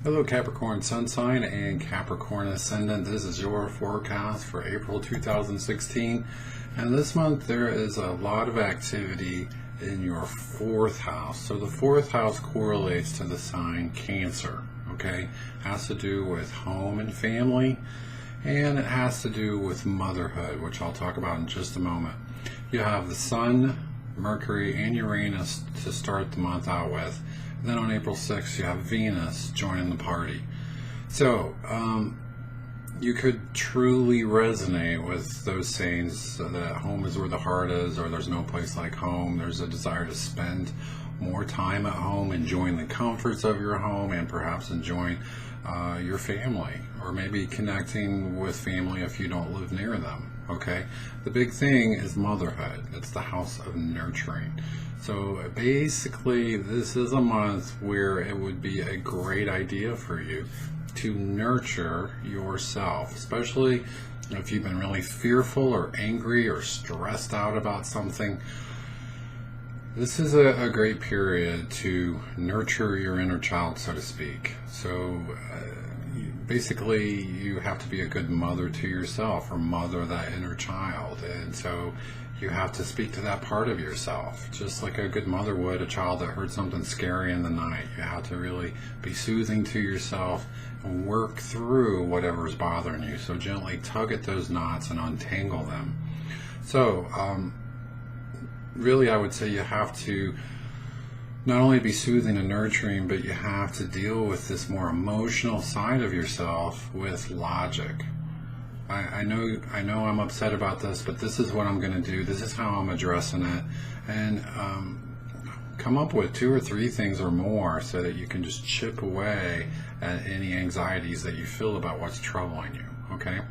Hello Capricorn Sun sign and Capricorn Ascendant. This is your forecast for April 2016. And this month there is a lot of activity in your fourth house. So the fourth house correlates to the sign Cancer, okay? Has to do with home and family, and it has to do with motherhood, which I'll talk about in just a moment. You have the Sun, Mercury, and Uranus to start the month out with. Then on April 6th, you have Venus joining the party. So, you could truly resonate with those sayings that home is where the heart is, or there's no place like home. There's a desire to spend more time at home, enjoying the comforts of your home, and perhaps enjoying your family, or maybe connecting with family if you don't live near them. Okay, the big thing is motherhood. It's the house of nurturing. So basically, this is a month where it would be a great idea for you to nurture yourself, especially if you've been really fearful or angry or stressed out about something. This is a great period to nurture your inner child, so to speak. So basically, you have to be a good mother to yourself, or mother that inner child. And so you have to speak to that part of yourself, just like a good mother would a child that heard something scary in the night. You have to really be soothing to yourself and work through whatever's bothering you. So gently tug at those knots and untangle them. So really, I would say you have to not only be soothing and nurturing, but you have to deal with this more emotional side of yourself with logic. I know I'm upset about this, but this is what I'm going to do. This is how I'm addressing it. And come up with 2 or 3 things or more so that you can just chip away at any anxieties that you feel about what's troubling you. Okay?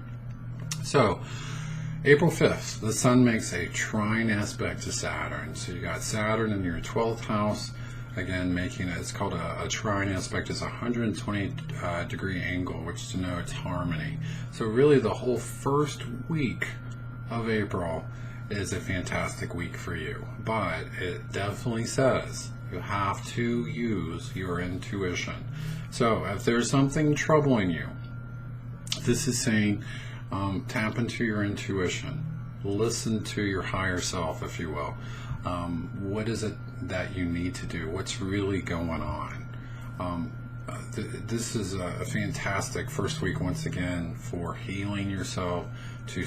So, April 5th, the Sun makes a trine aspect to Saturn. So you got Saturn in your 12th house, again making it, it's called a trine aspect. It's a 120 degree angle, which denotes harmony. So really the whole first week of April is a fantastic week for you. But it definitely says you have to use your intuition. So if there's something troubling you, this is saying tap into your intuition. Listen to your higher self, if you will. What is it that you need to do? What's really going on? This is a fantastic first week, once again, for healing yourself,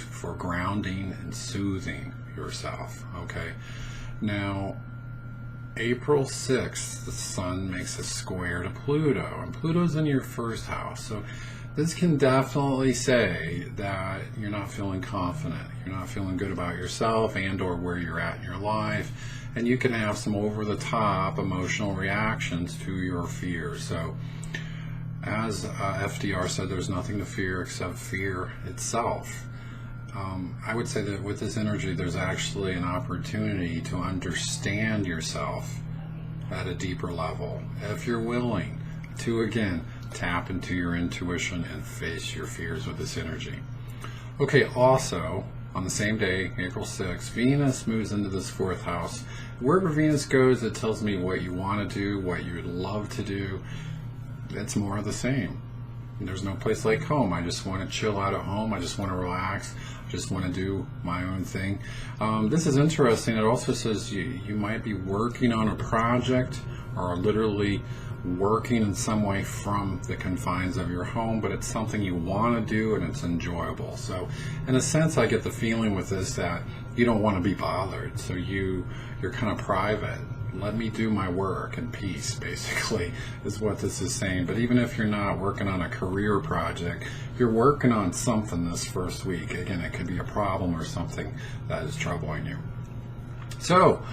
for grounding and soothing yourself. Okay. Now, April 6th, the Sun makes a square to Pluto, and Pluto's in your first house. So this can definitely say that you're not feeling confident, you're not feeling good about yourself and or where you're at in your life, and you can have some over-the-top emotional reactions to your fears. So as FDR said, there's nothing to fear except fear itself. I would say that with this energy, there's actually an opportunity to understand yourself at a deeper level, if you're willing to, again, tap into your intuition and face your fears with this energy. Okay, also, on the same day, April 6th, Venus moves into this 4th house. Wherever Venus goes, it tells me what you want to do, what you would love to do. It's more of the same. There's no place like home. I just want to chill out at home. I just want to relax. I just want to do my own thing. This is interesting. It also says you might be working on a project, or literally working in some way from the confines of your home, but it's something you want to do and it's enjoyable. So in a sense, I get the feeling with this that you don't want to be bothered. So you're kind of private. Let me do my work in peace, basically, is what this is saying. But even if you're not working on a career project, you're working on something this first week. Again, it could be a problem or something that is troubling you. So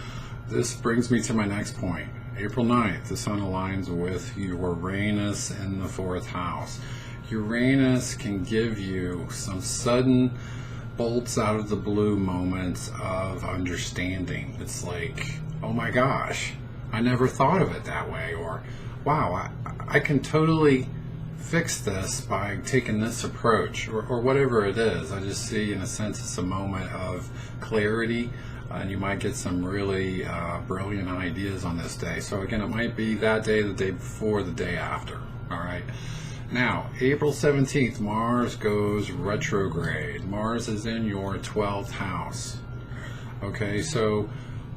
this brings me to my next point. April 9th, the Sun aligns with Uranus in the 4th house. Uranus can give you some sudden bolts out of the blue moments of understanding. It's like, oh my gosh, I never thought of it that way, or wow, I can totally fix this by taking this approach, or whatever it is. I just see, in a sense, it's a moment of clarity, and you might get some really brilliant ideas on this day. So again, it might be that day, the day before, the day after. All right. Now, April 17th, Mars goes retrograde. Mars is in your 12th house. Okay, so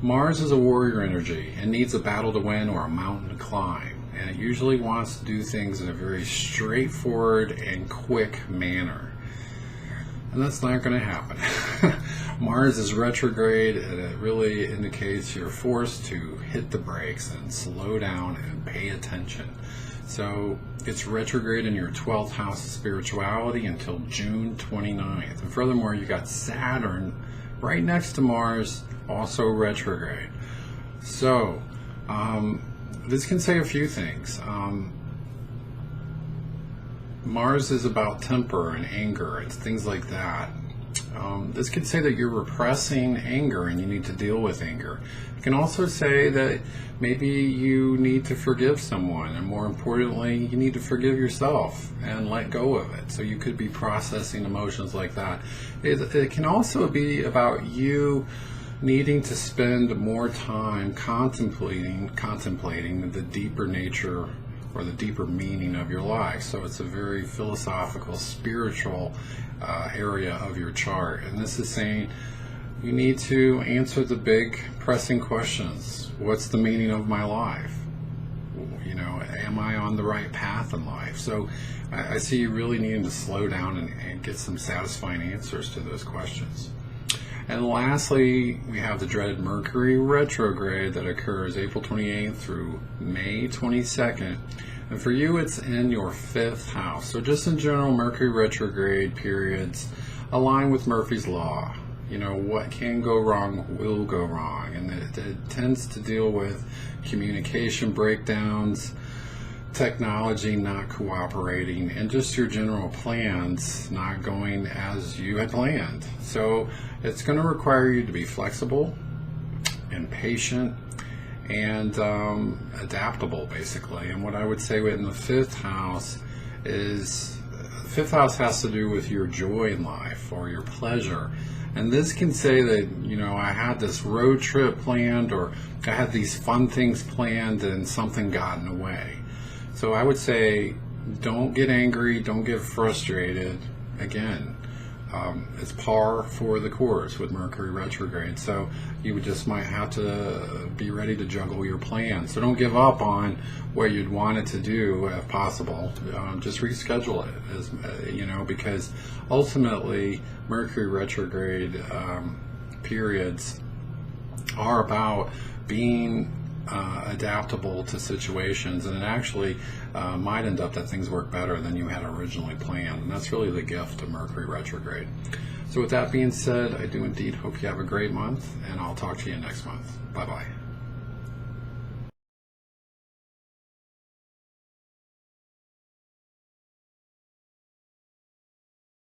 Mars is a warrior energy. It needs a battle to win or a mountain to climb. And it usually wants to do things in a very straightforward and quick manner. And that's not going to happen. Mars is retrograde, and it really indicates you're forced to hit the brakes and slow down and pay attention. So it's retrograde in your 12th house of spirituality until June 29th. And furthermore, you got Saturn right next to Mars, also retrograde. So this can say a few things. Mars is about temper and anger and things like that. This could say that you're repressing anger and you need to deal with anger. It can also say that maybe you need to forgive someone, and more importantly, you need to forgive yourself and let go of it. So you could be processing emotions like that. It can also be about you needing to spend more time contemplating the deeper nature or the deeper meaning of your life. So it's a very philosophical, spiritual area of your chart. And this is saying you need to answer the big pressing questions. What's the meaning of my life? You know, am I on the right path in life? So I see you really needing to slow down and get some satisfying answers to those questions. And lastly, we have the dreaded Mercury retrograde that occurs April 28th through May 22nd. And for you, it's in your 5th house. So just in general, Mercury retrograde periods align with Murphy's Law. You know, what can go wrong will go wrong. And it tends to deal with communication breakdowns, technology not cooperating, and just your general plans not going as you had planned. So it's going to require you to be flexible and patient and adaptable, basically. And what I would say in the 5th house is, the 5th house has to do with your joy in life or your pleasure. And this can say that, you know, I had this road trip planned, or I had these fun things planned and something got in the way. So I would say, don't get angry, don't get frustrated. Again, it's par for the course with Mercury retrograde. So you just might have to be ready to juggle your plans. So don't give up on what you'd wanted to do if possible. Just reschedule it, as you know, because ultimately Mercury retrograde periods are about being adaptable to situations, and it actually might end up that things work better than you had originally planned, and that's really the gift of Mercury retrograde. So with that being said, I do indeed hope you have a great month, and I'll talk to you next month. Bye bye.